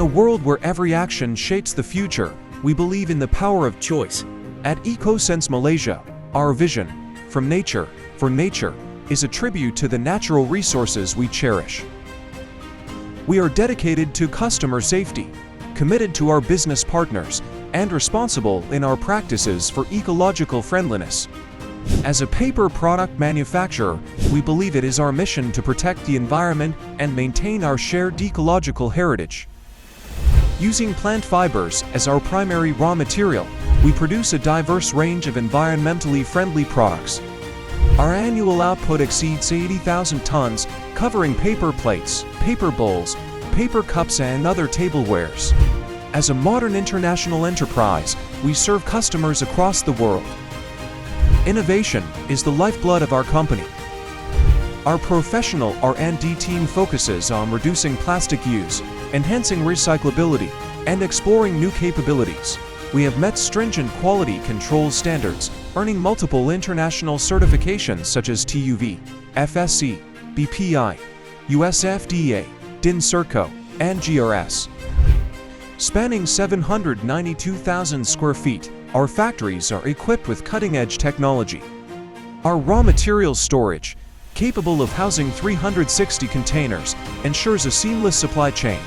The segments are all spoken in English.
a world where every action shapes the future, we believe in the power of choice. At Ecosense Malaysia, our vision, from nature, for nature, is a tribute to the natural resources we cherish. We are dedicated to customer safety, committed to our business partners, and responsible in our practices for ecological friendliness. As a paper product manufacturer, we believe it is our mission to protect the environment and maintain our shared ecological heritage. Using plant fibers as our primary raw material, we produce a diverse range of environmentally friendly products. Our annual output exceeds 80,000 tons, covering paper plates, paper bowls, paper cups, and other tablewares. As a modern international enterprise, we serve customers across the world. Innovation is the lifeblood of our company. Our professional R&D team focuses on reducing plastic use, enhancing recyclability, and exploring new capabilities. We have met stringent quality control standards, earning multiple international certifications such as TÜV, FSC, BPI, US FDA, DIN Cerco, and GRS. Spanning 792,000 square feet, our factories are equipped with cutting-edge technology. Our raw materials storage, capable of housing 360 containers, ensures a seamless supply chain.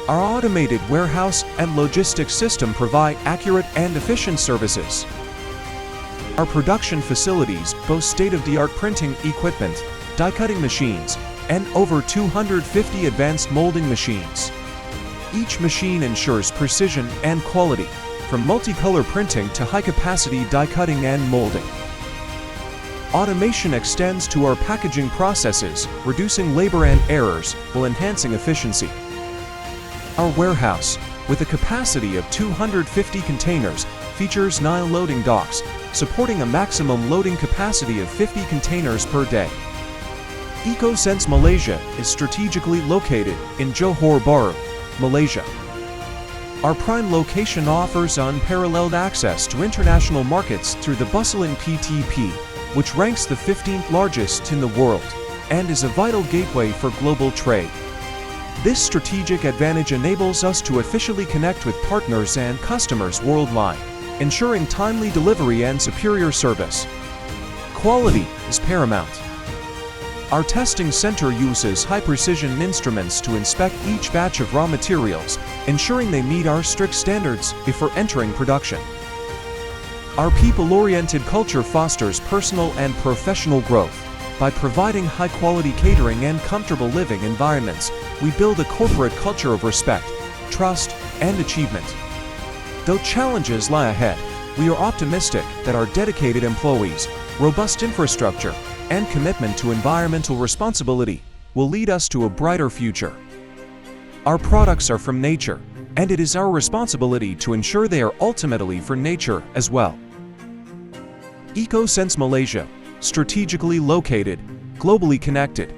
Our automated warehouse and logistics system provide accurate and efficient services. Our production facilities boast state-of-the-art printing equipment, die-cutting machines, and over 250 advanced molding machines. Each machine ensures precision and quality, from multicolor printing to high-capacity die-cutting and molding. Automation extends to our packaging processes, reducing labor and errors while enhancing efficiency. Our warehouse, with a capacity of 250 containers, features 9 loading docks, supporting a maximum loading capacity of 50 containers per day. Ecosense Malaysia is strategically located in Johor Bahru, Malaysia. Our prime location offers unparalleled access to international markets through the bustling PTP, which ranks the 15th largest in the world, and is a vital gateway for global trade. This strategic advantage enables us to officially connect with partners and customers worldwide, ensuring timely delivery and superior service. Quality is paramount. Our testing center uses high-precision instruments to inspect each batch of raw materials, ensuring they meet our strict standards before entering production. Our people-oriented culture fosters personal and professional growth. By providing high-quality catering and comfortable living environments, we build a corporate culture of respect, trust, and achievement. Though challenges lie ahead, we are optimistic that our dedicated employees, robust infrastructure, and commitment to environmental responsibility will lead us to a brighter future. Our products are from nature, and it is our responsibility to ensure they are ultimately for nature as well. Ecosense Malaysia, strategically located, globally connected,